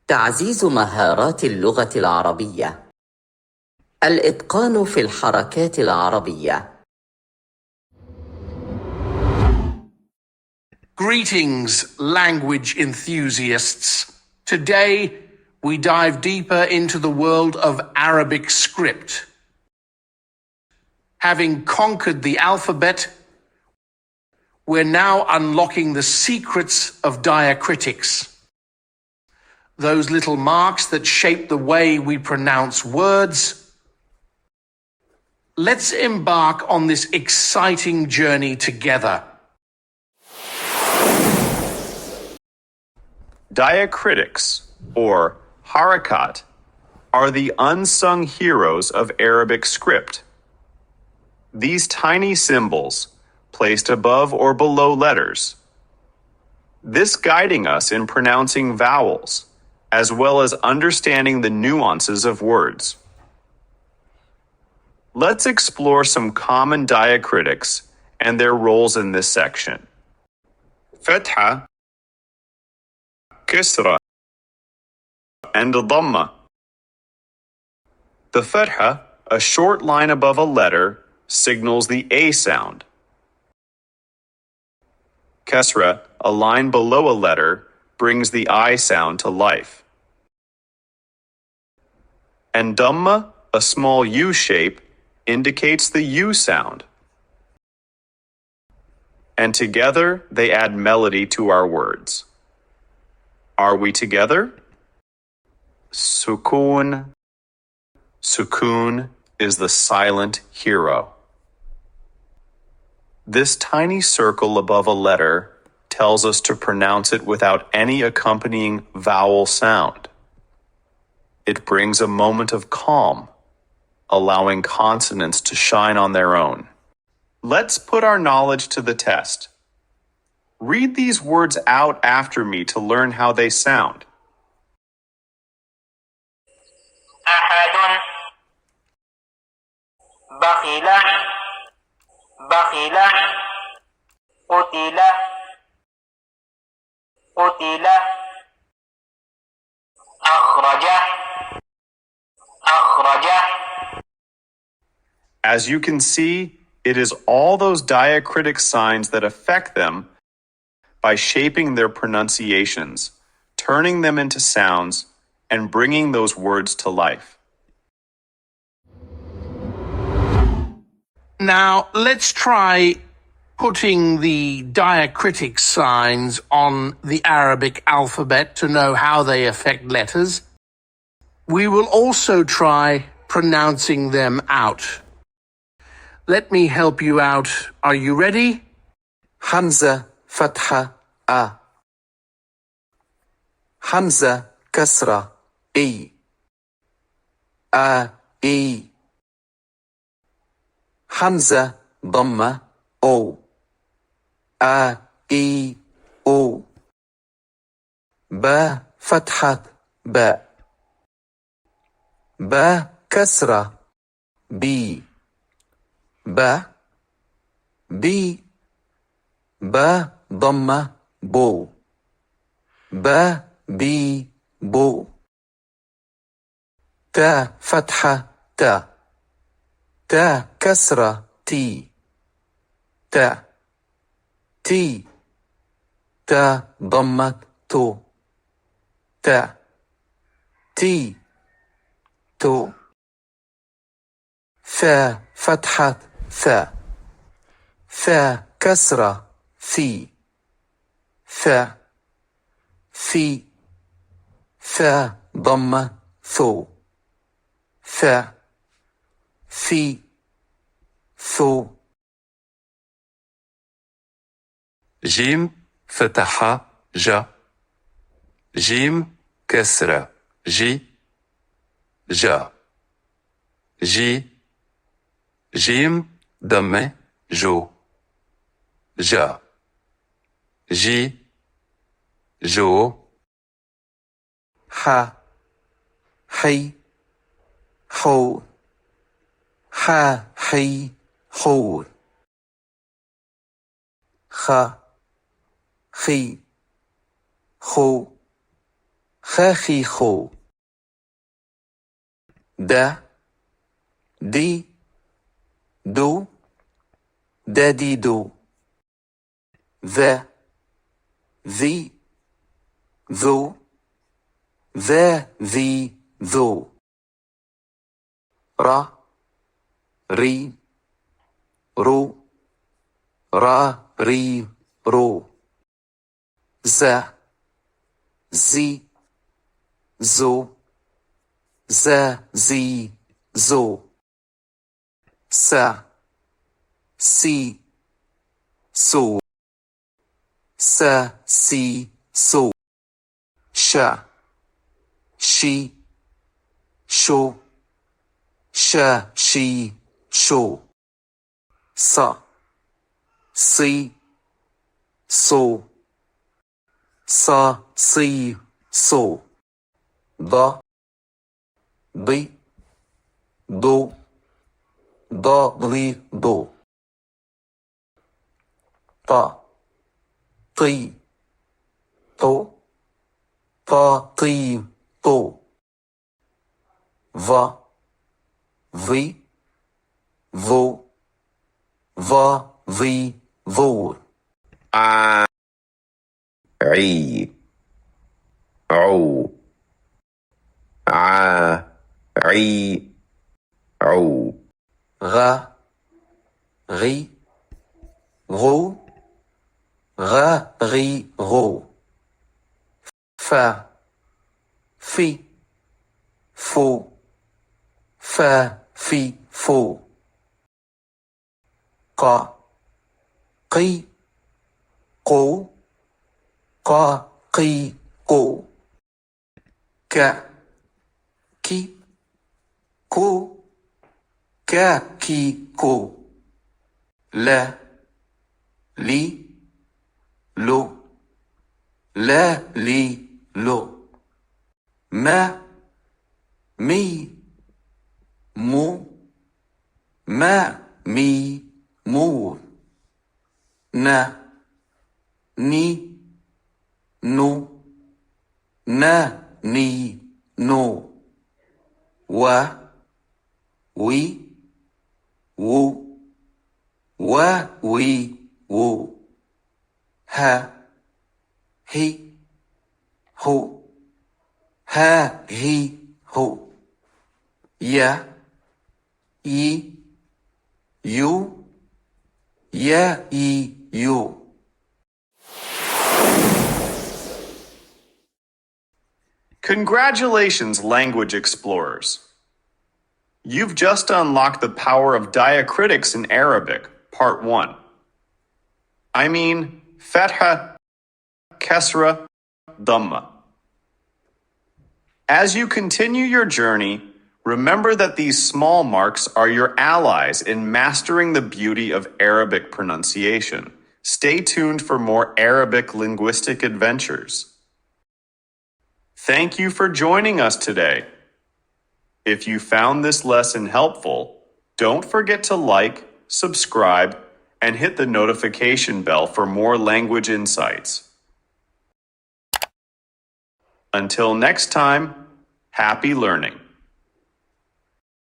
تعزيز مهارات اللغة العربية. الإتقان في الحركات العربية. Greetings, language enthusiasts. Today, we dive deeper into the world of Arabic script. Having conquered the alphabet, we're now unlocking the secrets of diacritics. Those little marks that shape the way we pronounce words. Let's embark on this exciting journey together. Diacritics, or Harakat, are the unsung heroes of Arabic script. These tiny symbols, placed above or below letters, this guiding us in pronouncing vowels, as well as understanding the nuances of words. Let's explore some common diacritics and their roles in this section. Fatha, Kasra, and Dhamma. The Fatha, a short line above a letter, signals the A sound. Kasra, a line below a letter, brings the I sound to life. And Dhamma, a small U shape, indicates the U sound. And together, they add melody to our words. Are we together? Sukoon. Sukoon is the silent hero. This tiny circle above a letter tells us to pronounce it without any accompanying vowel sound. It brings a moment of calm, allowing consonants to shine on their own. Let's put our knowledge to the test. Read these words out after me to learn how they sound. أحد بخل بخل قتل قتل أخرج أخرج. As you can see, it is all those diacritic signs that affect them by shaping their pronunciations, turning them into sounds, and bringing those words to life. Now, let's try putting the diacritic signs on the Arabic alphabet to know how they affect letters. We will also try pronouncing them out. Let me help you out. Are you ready? Hamza, Fatha, A. Hamza, Kasra, E. A, E. Hamza, Dhamma, O. A, E, O. Ba, Fatha, Ba. Ba, Kasra, B. Ba, B. Ba, Dhamma, Bo. Ba, B, Bo. Ta, Fatha, Ta. Ta, Kasra, T. Ta. T. Ta, Dhamma, To. Ta. T. To. Fa, Fatha, Fa. Fa, Kasra, Fi. Fa. Fi. Fa, Dhamma, Tho. Fa. Fi. Tho. جيم فتحة جا جيم كسرة جي جا جي جيم ضمة جو جا جي جو Ha. Hi. Ho. Ha. Hi. Ho. Ha. Hi. Ho. خاخيخو دا دي دو داديدو ذا ذي ذو ذا ذي ذو را ري رو را ري رو زا زي زو زا زي زو سا سي سو سا سي سو شا شي شو شا شي شو صا صي صو صا صي صو ض ضي ضو ضا ضي ضو طا طي طو طا طي طو ظا ظي ظو ظا ظي ظو عي عو عي عو غا غي غو غا غي غو فا في فو فا في فو قا قي قو قا قي قو كا كي كو كا كي كو لا لي لو لا لي لو ما مي مو ما مي مو نا ني نو نا ني نو و وي وو وي وو ها هي هو ها هي هو يا يي يو يا يي يو Congratulations, language explorers. You've just unlocked the power of diacritics in Arabic, part 1. I mean, fatha, kasra, dhamma. As you continue your journey, remember that these small marks are your allies in mastering the beauty of Arabic pronunciation. Stay tuned for more Arabic linguistic adventures. Thank you for joining us today. If you found this lesson helpful, don't forget to like, subscribe, and hit the notification bell for more language insights. Until next time, happy learning.